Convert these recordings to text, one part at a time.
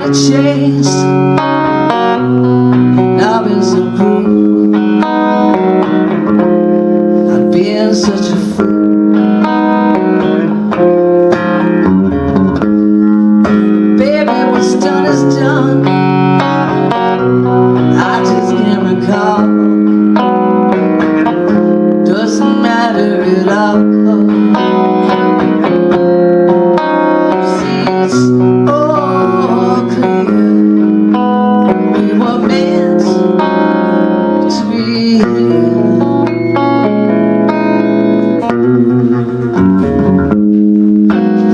had changed. I've been so cruel. I've been such a fool. Baby, what's done is done. I just can't recall. Doesn't matter at all. See, it's all clear. We were meant to be here.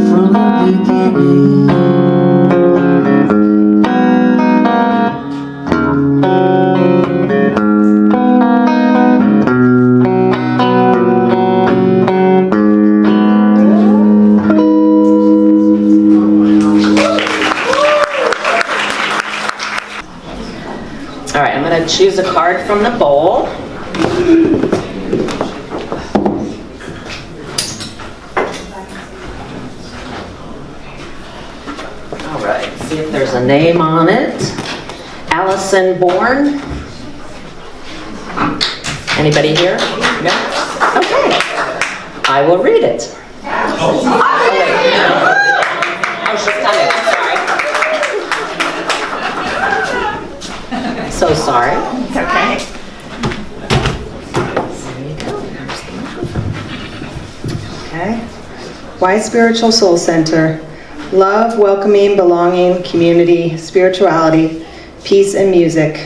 From the beginning. All right, I'm going to choose a card from the bowl. All right, see if there's a name on it. Allison Bourne. Anybody here? No? Okay. I will read it. Oh, wait. Oh, she's coming. Sorry. So sorry. It's okay. There you go. There's the microphone. Okay. Why Spiritual Soul Center? Love, welcoming, belonging, community, spirituality, peace, and music.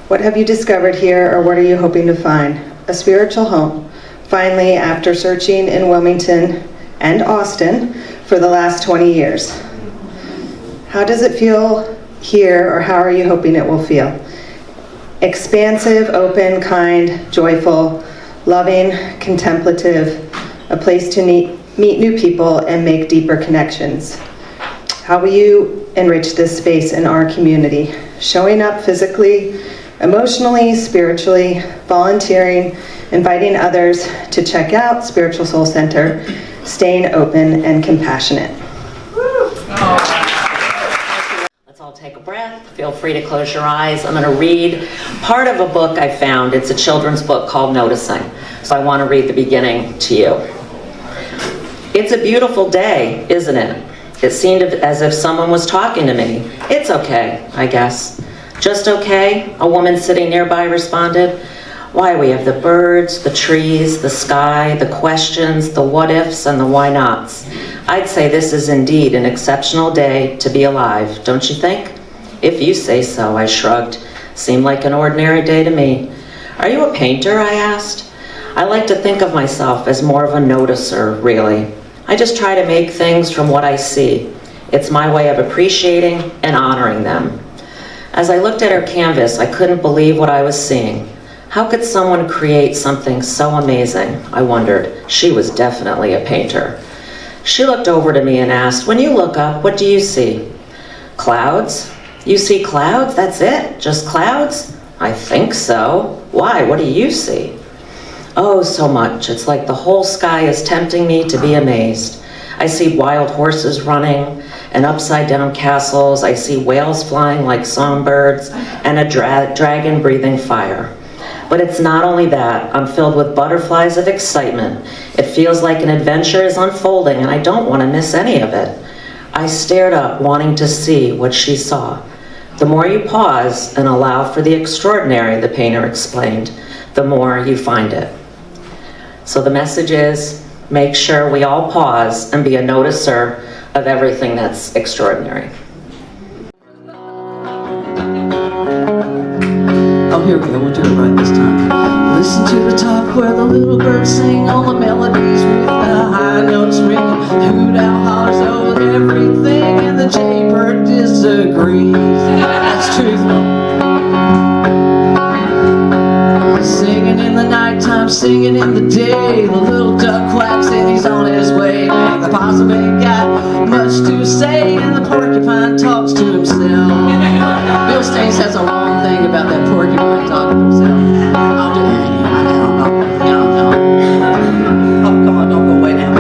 What have you discovered here, or what are you hoping to find? A spiritual home. Finally, after searching in Wilmington and Austin for the last 20 years. How does it feel here, or how are you hoping it will feel? Expansive, open, kind, joyful, loving, contemplative, a place to meet new people and make deeper connections. How will you enrich this space in our community? Showing up physically, emotionally, spiritually, volunteering, inviting others to check out Spiritual Soul Center, staying open and compassionate. Let's all take a breath. Feel free to close your eyes. I'm going to read part of a book I found. It's a children's book called Noticing. So I want to read the beginning to you. It's a beautiful day, isn't it? It seemed as if someone was talking to me. It's okay, I guess. Just okay, a woman sitting nearby responded. Why, we have the birds, the trees, the sky, the questions, the what ifs, and the why nots. I'd say this is indeed an exceptional day to be alive, don't you think? If you say so, I shrugged. Seemed like an ordinary day to me. Are you a painter, I asked. I like to think of myself as more of a noticer, really. I just try to make things from what I see. It's my way of appreciating and honoring them. As I looked at her canvas, I couldn't believe what I was seeing. How could someone create something so amazing? I wondered. She was definitely a painter. She looked over to me and asked, when you look up, what do you see? Clouds? You see clouds? That's it? Just clouds? I think so. Why? What do you see? Oh, so much. It's like the whole sky is tempting me to be amazed. I see wild horses running and upside-down castles. I see whales flying like songbirds and a dragon breathing fire. But it's not only that. I'm filled with butterflies of excitement. It feels like an adventure is unfolding and I don't want to miss any of it. I stared up, wanting to see what she saw. The more you pause and allow for the extraordinary, the painter explained, the more you find it. So the message is, make sure we all pause and be a noticer of everything that's extraordinary. Oh, here we go, we'll do it right this time. Listen to the top where the little birds sing all the melodies with the high notes ringing. Hoot owl hollers over everything and the jaybird disagrees. That's truth. Singing in the nighttime, singing in the day. The little duck quacks and he's on his way. The possum ain't got much to say and the porcupine talks to himself. Bill Staines has a wrong thing about that porcupine talking to himself. I'll do it. Oh, come on, don't go away now.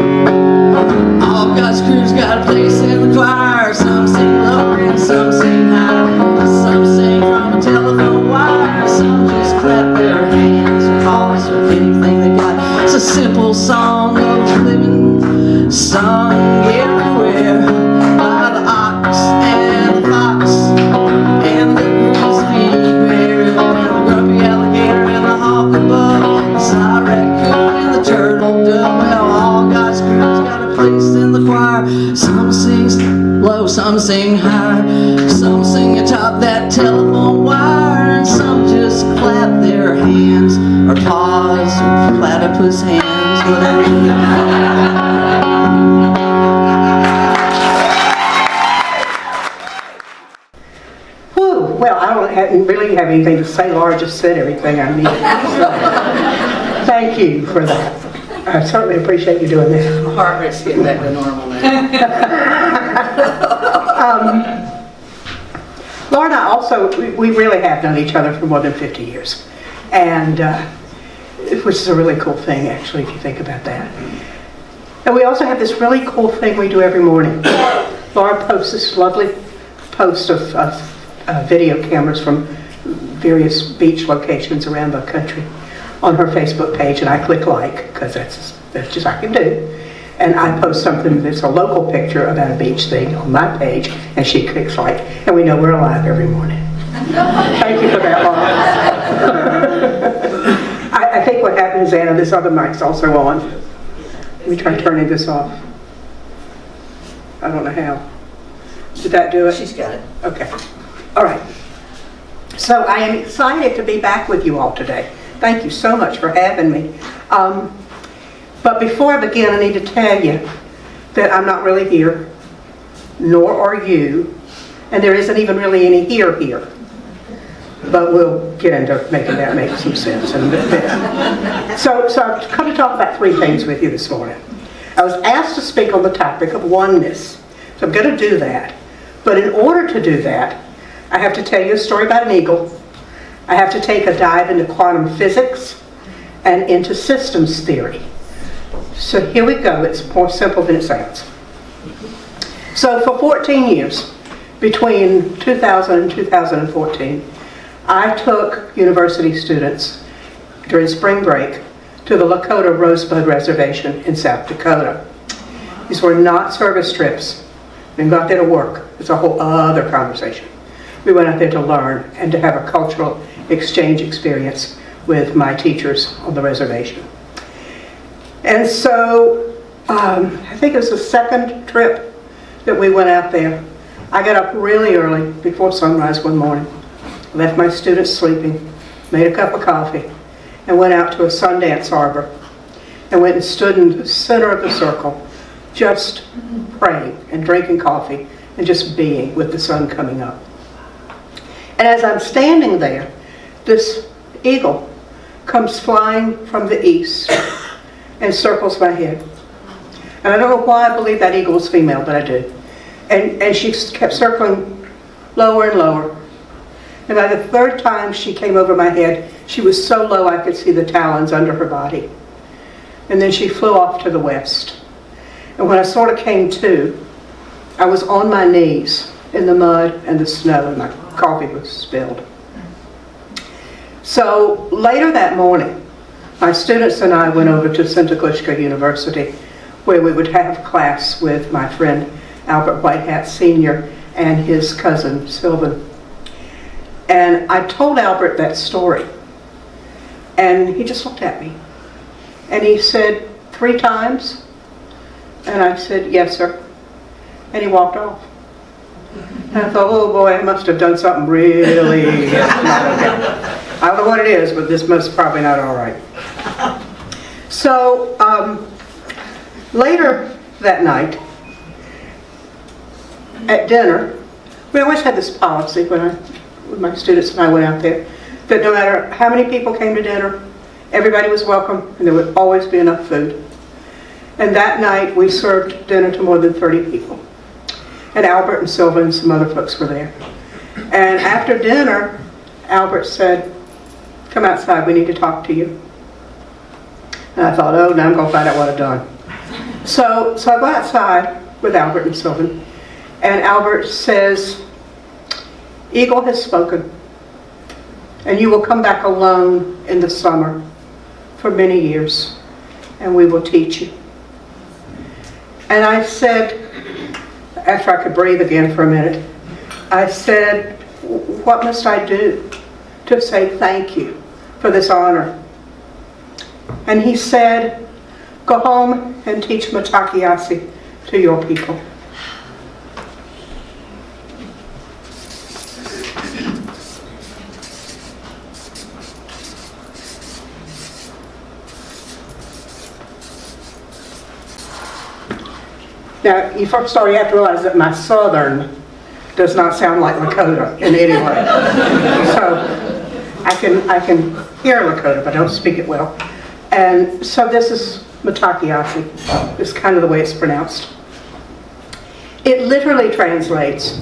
All God's crew's got a place in the choir. Some sing lower and some sing that telephone wire, and some just clap their hands, or paws, or platypus hands, whatever. Whew, well, I don't really have anything to say. Laura just said everything I need. So, thank you for that. I certainly appreciate you doing that. My heart rate's getting back to normal now. Laura and I also, we really have known each other for more than 50 years. And, which is a really cool thing, actually, if you think about that. And we also have this really cool thing we do every morning. Laura posts this lovely post of video cameras from various beach locations around the country on her Facebook page, and I click like, because that's just I can do. And I post something that's a local picture about a beach thing on my page, and she clicks like, and we know we're alive every morning. Thank you for that, Laura. I think what happened is, Anna, this other mic's also on. Let me try turning this off. I don't know how. Did that do it? She's got it. Okay. All right. So I am excited to be back with you all today. Thank you so much for having me. But before I begin, I need to tell you that I'm not really here, nor are you, and there isn't even really any here. But we'll get into making that make some sense in a bit. So I've come to talk about three things with you this morning. I was asked to speak on the topic of oneness, so I'm going to do that. But in order to do that, I have to tell you a story about an eagle. I have to take a dive into quantum physics and into systems theory. So here we go. It's more simple than it sounds. So for 14 years, between 2000 and 2014, I took university students during spring break to the Lakota Rosebud Reservation in South Dakota. These were not service trips. We didn't go out there to work. It's a whole other conversation. We went out there to learn and to have a cultural exchange experience with my teachers on the reservation. And so I think it was the second trip that we went out there. I got up really early before sunrise one morning, left my students sleeping, made a cup of coffee, and went out to a Sundance Harbor and went and stood in the center of the circle, just praying and drinking coffee and just being with the sun coming up. And as I'm standing there, this eagle comes flying from the east and circles my head. And I don't know why I believe that eagle was female, but I do. And she kept circling lower and lower. And by the third time she came over my head, she was so low I could see the talons under her body. And then she flew off to the west. And when I sort of came to, I was on my knees in the mud and the snow, and my coffee was spilled. So later that morning, my students and I went over to Sintaglushka University, where we would have class with my friend Albert Whitehat Sr. and his cousin Sylvan. And I told Albert that story, and he just looked at me. And he said, 3 times? And I said, yes, sir. And he walked off. And I thought, oh boy, I must have done something really not okay. I don't know what it is, but this must probably not all right. So later that night, at dinner, we always had this policy when my students and I went out there, that no matter how many people came to dinner, everybody was welcome and there would always be enough food. And that night we served dinner to more than 30 people. And Albert and Sylvan and some other folks were there. And after dinner, Albert said, come outside, we need to talk to you. And I thought, oh, now I'm going to find out what I've done. So I go outside with Albert and Sylvan, and Albert says, Eagle has spoken, and you will come back alone in the summer for many years, and we will teach you. And I said, after I could breathe again for a minute, I said, what must I do to say thank you for this honor? And he said, go home and teach Matakiasi to your people. Now, you first of all, you have to realize that my Southern does not sound like Lakota in any way. So I can hear Lakota, but I don't speak it well. And so this is Matakiasi. It's kind of the way it's pronounced. It literally translates,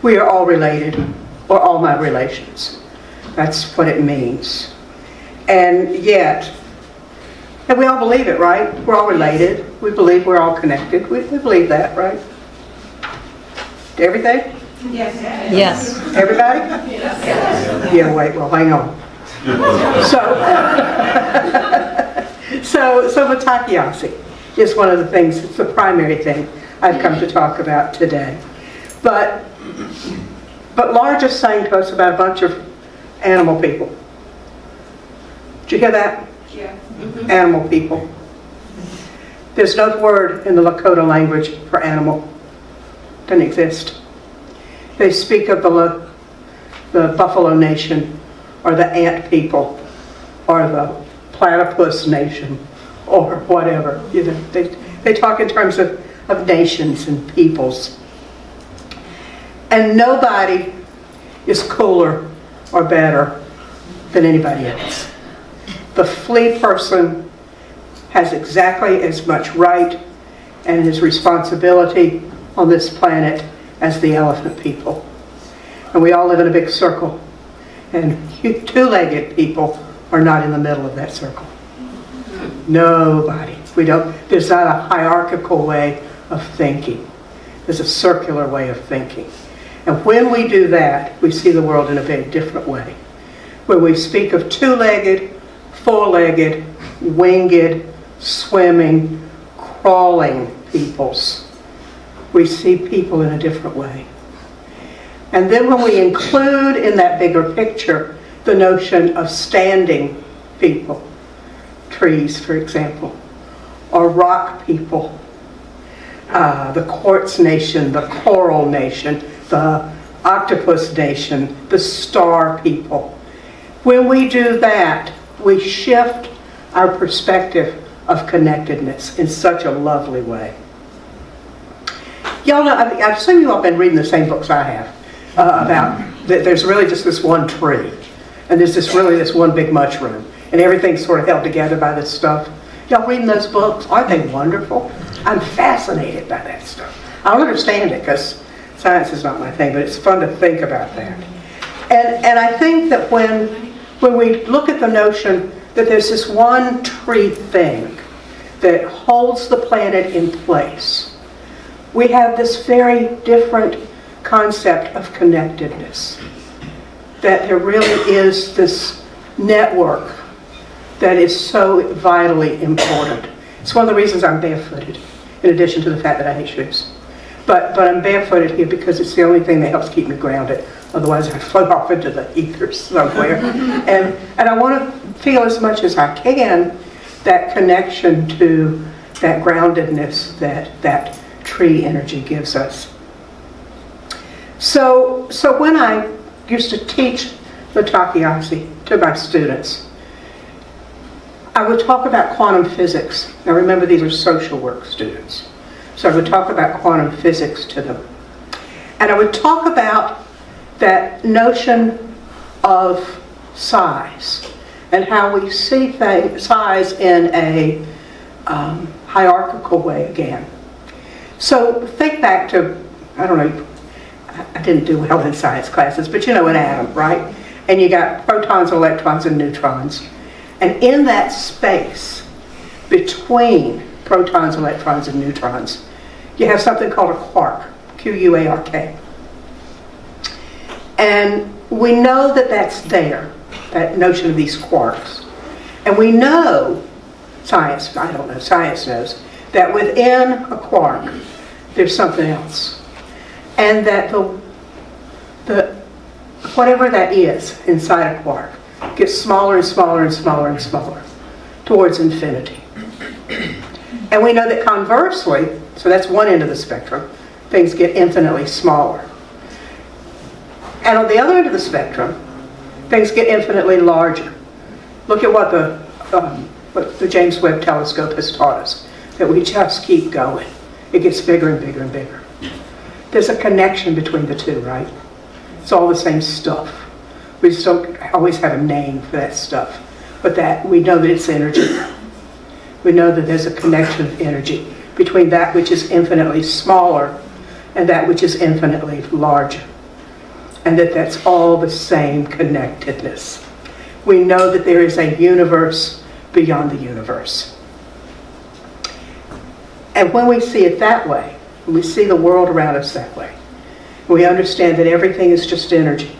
we are all related, or all my relations. That's what it means. And yet, and we all believe it, right? We're all related. We believe we're all connected. We believe that, right? Everything? Yes. Everybody? Yeah, wait, well, hang on. So Matakiasi is one of the things, it's the primary thing I've come to talk about today. But Laura just sang to us about a bunch of animal people. Did you hear that? Yeah. Animal people. There's no word in the Lakota language for animal. Doesn't exist. They speak of the Buffalo Nation, or the ant people, or the platypus nation, or whatever. You know, they talk in terms of nations and peoples. And nobody is cooler or better than anybody else. The flea person has exactly as much right and his responsibility on this planet as the elephant people. And we all live in a big circle. And you two-legged people are not in the middle of that circle. Nobody. There's not a hierarchical way of thinking. There's a circular way of thinking. And when we do that, we see the world in a very different way. When we speak of two-legged, four-legged, winged, swimming, crawling peoples, we see people in a different way. And then when we include in that bigger picture the notion of standing people, trees, for example, or rock people, the quartz nation, the coral nation, the octopus nation, the star people. When we do that, we shift our perspective of connectedness in such a lovely way. Y'all know, I assume you all been reading the same books I have about that there's really just this one tree, and there's this one big mushroom, and everything's sort of held together by this stuff. Y'all reading those books? Aren't they wonderful? I'm fascinated by that stuff. I don't understand it because science is not my thing, but it's fun to think about that. And I think that when we look at the notion that there's this one tree thing that holds the planet in place, we have this very different concept of connectedness. That there really is this network that is so vitally important. It's one of the reasons I'm barefooted, in addition to the fact that I hate shoes. But I'm barefooted here because it's the only thing that helps keep me grounded. Otherwise I float off into the ethers somewhere. and I want to feel as much as I can that connection to that groundedness that tree energy gives us. So when I used to teach Matakiasi to my students, I would talk about quantum physics. Now remember, these are social work students. So I would talk about quantum physics to them. And I would talk about that notion of size and how we see size in a hierarchical way again. So think back to, I don't know, I didn't do well in science classes, but you know an atom, right? And you got protons, electrons, and neutrons. And in that space between protons, electrons, and neutrons, you have something called a quark, Q-U-A-R-K. And we know that that's there, that notion of these quarks. And we know, science knows, that within a quark, there's something else. And that the whatever that is inside a quark gets smaller and smaller and smaller and smaller towards infinity. And we know that conversely, so that's one end of the spectrum, things get infinitely smaller. And on the other end of the spectrum, things get infinitely larger. Look at what the James Webb Telescope has taught us, that we just keep going it gets bigger and bigger and bigger. There's a connection between the two, right? It's all the same stuff. We just don't always have a name for that stuff. But that we know that it's energy. We know that there's a connection of energy between that which is infinitely smaller and that which is infinitely larger. And that that's all the same connectedness. We know that there is a universe beyond the universe. And when we see it that way, when we see the world around us that way, we understand that everything is just energy,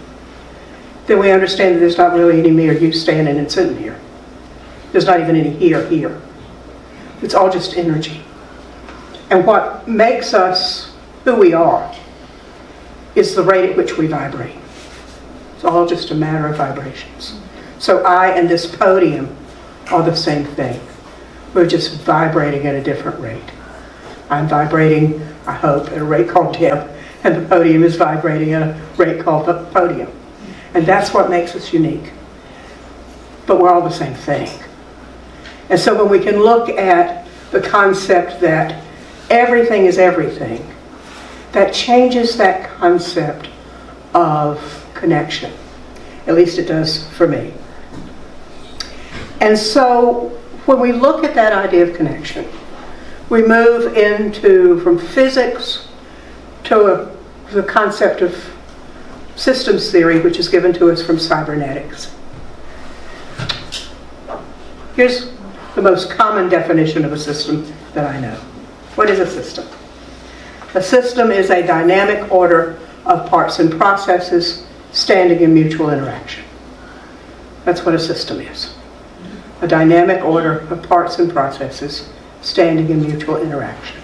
then we understand that there's not really any me or you standing and sitting here. There's not even any here. It's all just energy. And what makes us who we are is the rate at which we vibrate. It's all just a matter of vibrations. So I and this podium are the same thing. We're just vibrating at a different rate. I'm vibrating, I hope, at a rate called Deb, and the podium is vibrating at a rate called the podium. And that's what makes us unique. But we're all the same thing. And so when we can look at the concept that everything is everything, that changes that concept of connection. At least it does for me. And so when we look at that idea of connection, we move from physics to the concept of systems theory, which is given to us from cybernetics. Here's the most common definition of a system that I know. What is a system? A system is a dynamic order of parts and processes standing in mutual interaction. That's what a system is. A dynamic order of parts and processes standing in mutual interaction.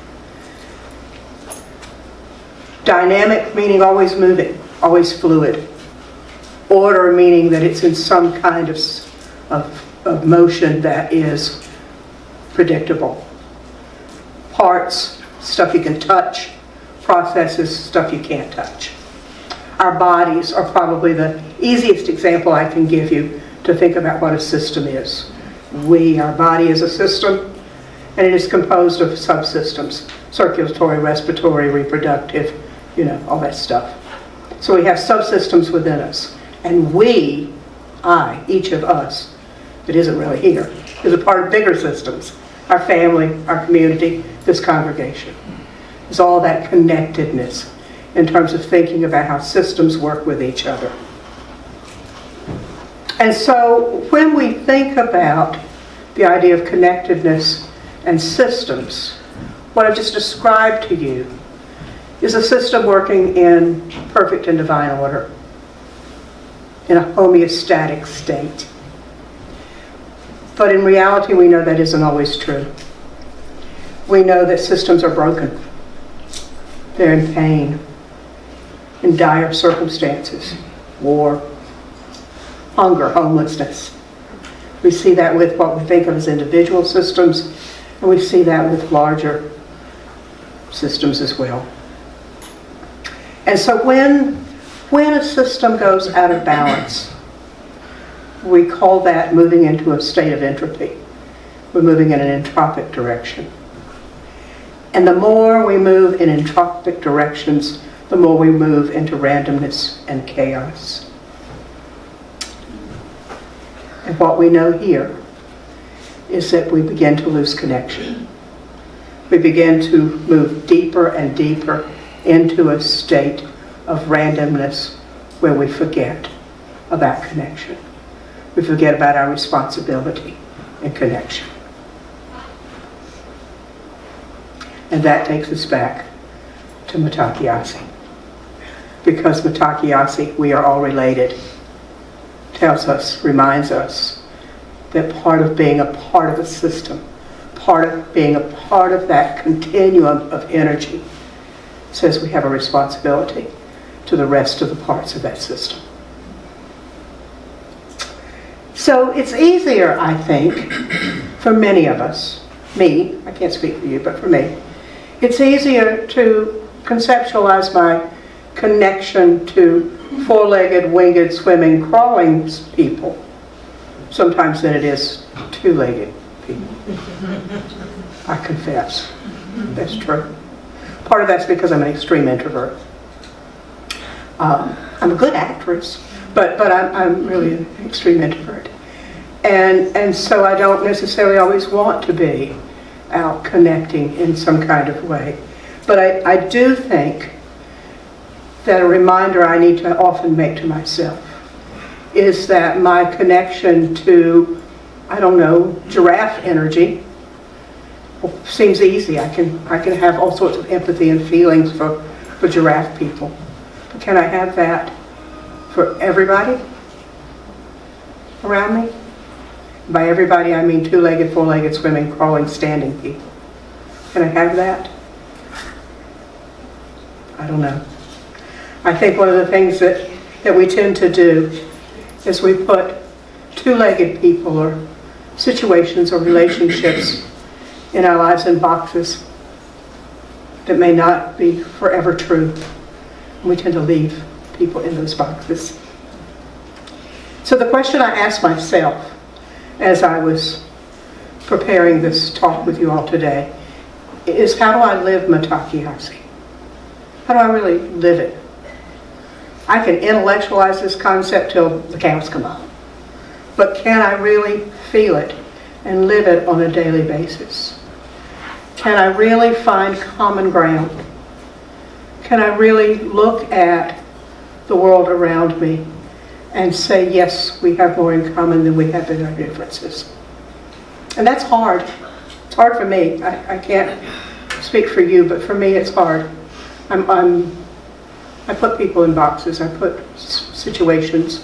Dynamic meaning always moving, always fluid. Order meaning that it's in some kind of motion that is predictable. Parts, stuff you can touch. Processes, stuff you can't touch. Our bodies are probably the easiest example I can give you to think about what a system is. Our body is a system, and it is composed of subsystems: circulatory, respiratory, reproductive, all that stuff. So we have subsystems within us. And each of us, that isn't really here, is a part of bigger systems. Our family, our community, this congregation. It's all that connectedness in terms of thinking about how systems work with each other. And so when we think about the idea of connectedness and systems, what I've just described to you is a system working in perfect and divine order, in a homeostatic state. But in reality, we know that isn't always true. We know that systems are broken. They're in pain, in dire circumstances, war, hunger, homelessness. We see that with what we think of as individual systems, and we see that with larger systems as well. And so when a system goes out of balance, we call that moving into a state of entropy. We're moving in an entropic direction. And the more we move in entropic directions, the more we move into randomness and chaos. And what we know here is that we begin to lose connection. We begin to move deeper and deeper into a state of randomness where we forget about connection. We forget about our responsibility in connection. And that takes us back to Mitakiasi. Because Mitakiasi, we are all related, reminds us that part of being a part of a system, part of being a part of that continuum of energy, says we have a responsibility to the rest of the parts of that system. So it's easier, I think, for many of us, me, I can't speak for you, but for me, it's easier to conceptualize my connection to four-legged, winged, swimming, crawling people sometimes than it is two-legged people. I confess, that's true. Part of that's because I'm an extreme introvert. I'm a good actress, but I'm really an extreme introvert. And so I don't necessarily always want to be out connecting in some kind of way. But I do think that a reminder I need to often make to myself is that my connection to, I don't know, giraffe energy seems easy. I can have all sorts of empathy and feelings for giraffe people. But can I have that for everybody around me? By everybody, I mean two-legged, four-legged, swimming, crawling, standing people. Can I have that? I don't know. I think one of the things that we tend to do is we put two-legged people or situations or relationships in our lives in boxes that may not be forever true. We tend to leave people in those boxes. So the question I asked myself as I was preparing this talk with you all today is, how do I live Mitakuye? How do I really live it? I can intellectualize this concept till the cows come home. But can I really feel it and live it on a daily basis? Can I really find common ground? Can I really look at the world around me and say, yes, we have more in common than we have in our differences? And that's hard. It's hard for me. I can't speak for you, but for me it's hard. I put people in boxes. I put situations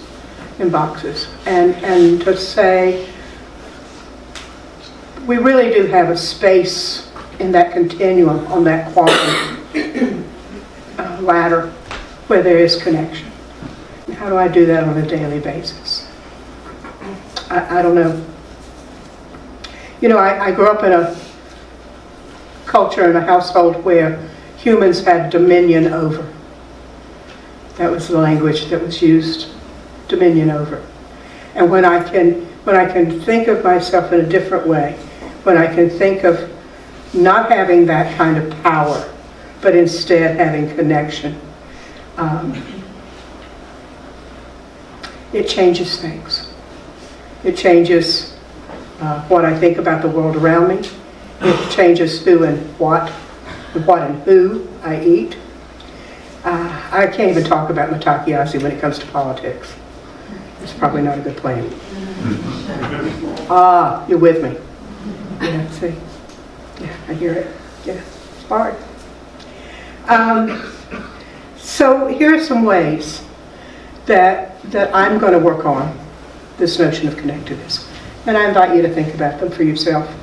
in boxes. And to say, we really do have a space in that continuum, on that quantum ladder, where there is connection. How do I do that on a daily basis? I don't know. You know, I grew up in a culture, in a household where humans had dominion over. That was the language that was used, dominion over. And when I can think of myself in a different way, when I can think of not having that kind of power, but instead having connection, it changes things. It changes what I think about the world around me. It changes who and what and who I eat. I can't even talk about Mitakuye when it comes to politics. It's probably not a good plan. You're with me. Yeah, see? Yeah, I hear it. Yeah, it's hard. So here are some ways that I'm going to work on this notion of connectedness. And I invite you to think about them for yourself.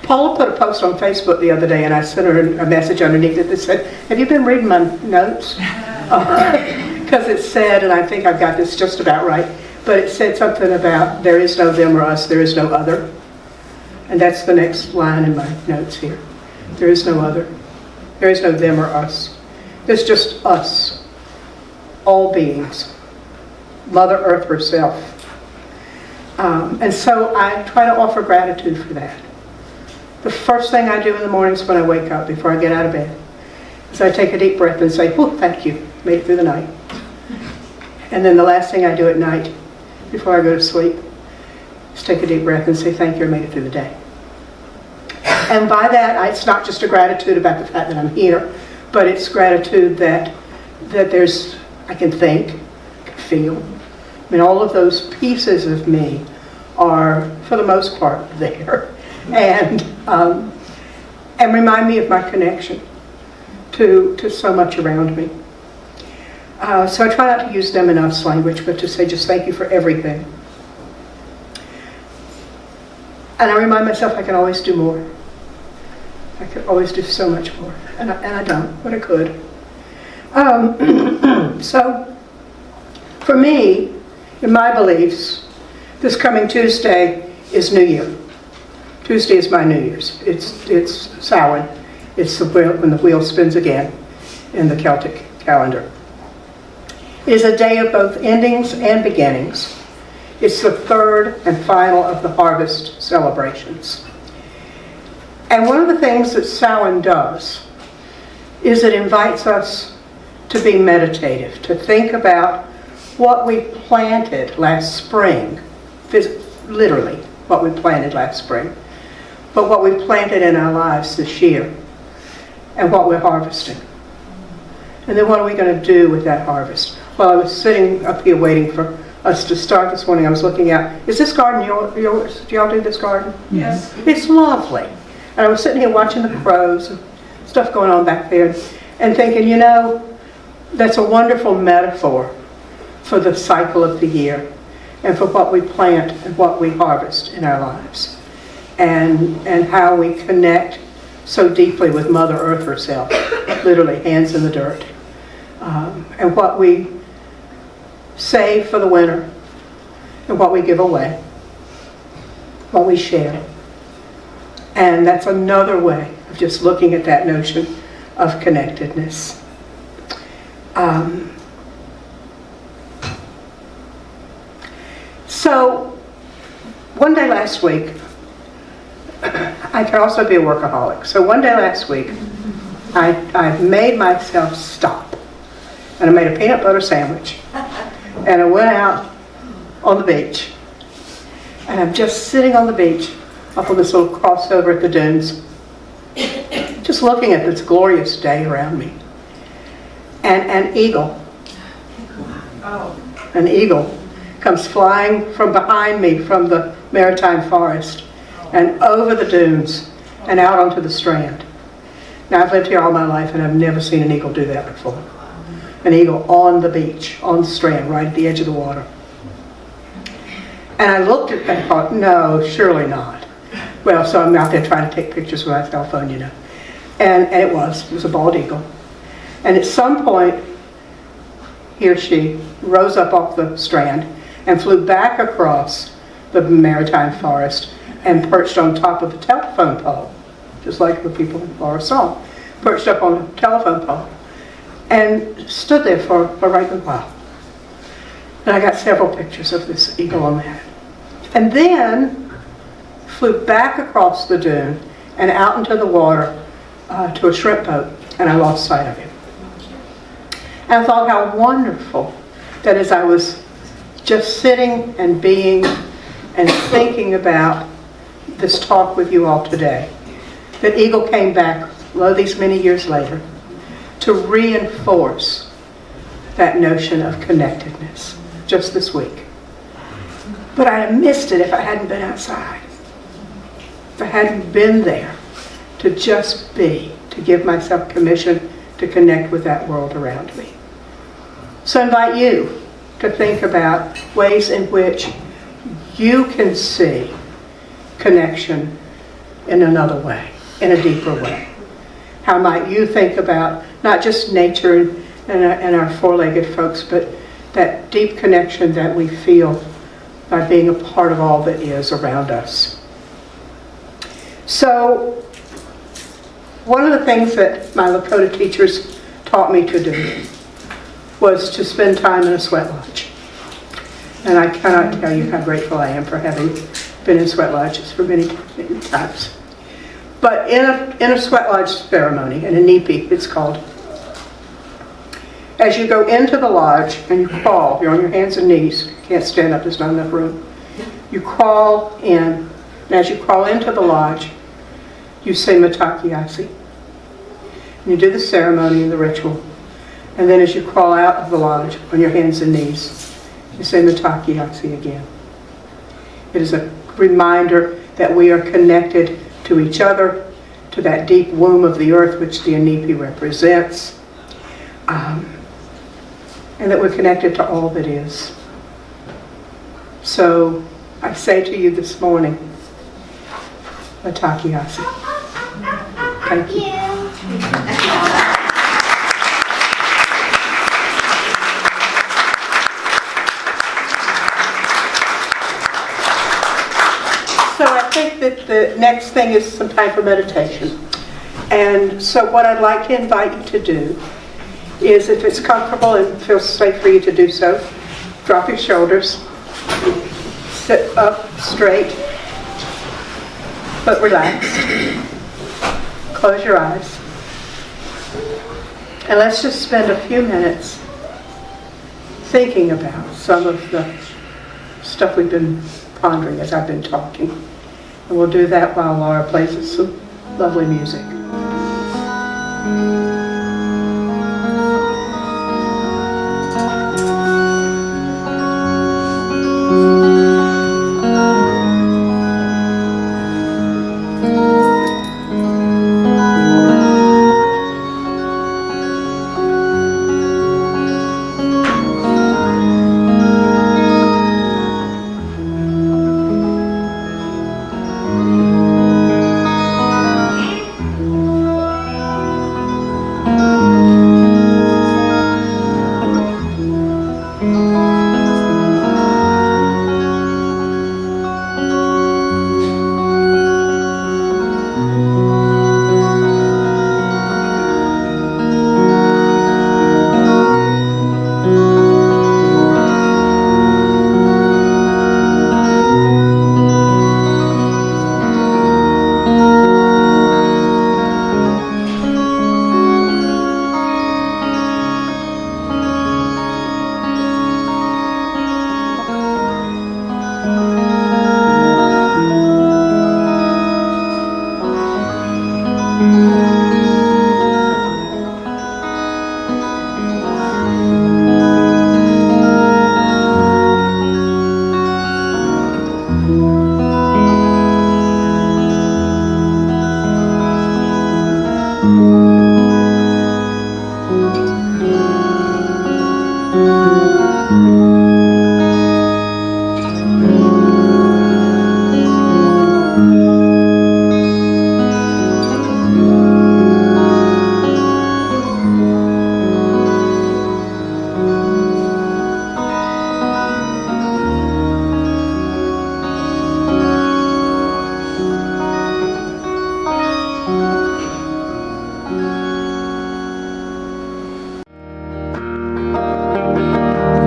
Paula put a post on Facebook the other day, and I sent her a message underneath it that said, have you been reading my notes? Because it said, and I think I've got this just about right, but it said something about there is no them or us, there is no other. And that's the next line in my notes here. There is no other. There is no them or us. There's just us, all beings, Mother Earth herself. And so I try to offer gratitude for that. The first thing I do in the mornings when I wake up, before I get out of bed, is I take a deep breath and say, oh, thank you, made it through the night. And then the last thing I do at night, before I go to sleep, is take a deep breath and say, thank you, I made it through the day. And by that, it's not just a gratitude about the fact that I'm here, but it's gratitude that there's, I can think, I can feel. I mean, all of those pieces of me are, for the most part, there. And remind me of my connection to so much around me. So I try not to use them in us language, but to say just thank you for everything. And I remind myself I can always do more. I could always do so much more. And I don't, but I could. So for me, in my beliefs, this coming Tuesday is New Year. Tuesday is my New Year's. It's Samhain. It's when the wheel spins again in the Celtic calendar. It is a day of both endings and beginnings. It's the third and final of the harvest celebrations. And one of the things that Samhain does is it invites us to be meditative, to think about what we planted last spring, literally what we planted last spring, but what we planted in our lives this year and what we're harvesting. And then what are we going to do with that harvest? Well, I was sitting up here waiting for us to start this morning. I was looking out. Is this garden yours? Do y'all do this garden? Yes. It's lovely. And I was sitting here watching the crows and stuff going on back there and thinking, you know, that's a wonderful metaphor for the cycle of the year and for what we plant and what we harvest in our lives and how we connect so deeply with Mother Earth herself, literally hands in the dirt, and what we save for the winter and what we give away, what we share. And that's another way of just looking at that notion of connectedness. So, one day last week, I can also be a workaholic. So one day last week, I made myself stop. And I made a peanut butter sandwich. And I went out on the beach. And I'm just sitting on the beach up on this little crossover at the dunes, just looking at this glorious day around me. And an eagle comes flying from behind me from the maritime forest and over the dunes and out onto the strand. Now, I've lived here all my life and I've never seen an eagle do that before. An eagle on the beach, on the strand, right at the edge of the water. And I looked at that and thought, no, surely not. Well, so I'm out there trying to take pictures with my cell phone, you know. And it was a bald eagle. And at some point, he or she rose up off the strand and flew back across the maritime forest and perched on top of a telephone pole, just like the people in Forest Song, perched up on a telephone pole, and stood there for a right good while. And I got several pictures of this eagle on that. And then flew back across the dune and out into the water to a shrimp boat, and I lost sight of him. And I thought how wonderful that as I was just sitting and being and thinking about this talk with you all today, that eagle came back, these many years later, to reinforce that notion of connectedness just this week. But I'd have missed it if I hadn't been outside. If I hadn't been there to just be, to give myself permission to connect with that world around me. So I invite you to think about ways in which you can see connection in another way, in a deeper way. How might you think about not just nature and our four-legged folks, but that deep connection that we feel by being a part of all that is around us. So, one of the things that my Lakota teachers taught me to do was to spend time in a sweat lodge. And I cannot tell you how grateful I am for having been in sweat lodges for many, many times. But in a sweat lodge ceremony, in a nipi it's called, as you go into the lodge and you crawl, you're on your hands and knees, you can't stand up, there's not enough room. You crawl in, and as you crawl into the lodge, you say Mitakuye. And you do the ceremony and the ritual. And then as you crawl out of the lodge on your hands and knees, you say Mitakuye again. It is a reminder that we are connected to each other, to that deep womb of the earth which the Inipi represents, and that we're connected to all that is. So I say to you this morning, Mitakuye. Thank you. So I think that the next thing is some time for meditation. And so what I'd like to invite you to do is, if it's comfortable and feels safe for you to do so, drop your shoulders, sit up straight, but relaxed. close your eyes. And let's just spend a few minutes thinking about some of the stuff we've been pondering as I've been talking. And we'll do that while Laura plays us some lovely music.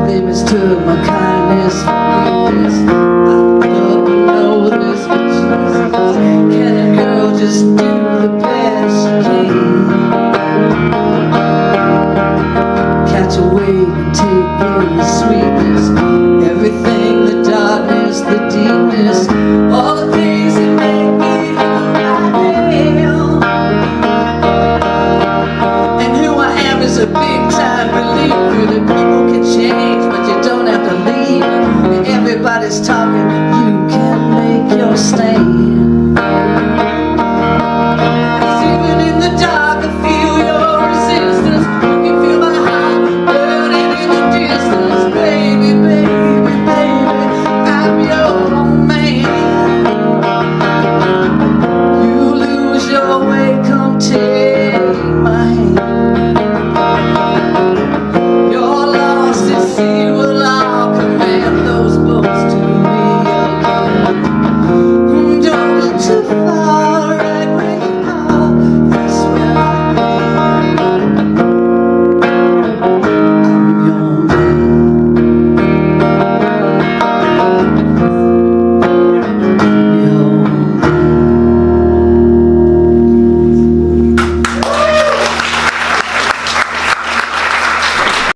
They mistook my kindness for weakness. I don't know this, but can a girl just do the best she can? Catch a wave and take in the sweetness, everything, the darkness, the deepness, all the things that make me who I am. And who I am is a big time believer that people can change, but you don't have to leave. And everybody's talking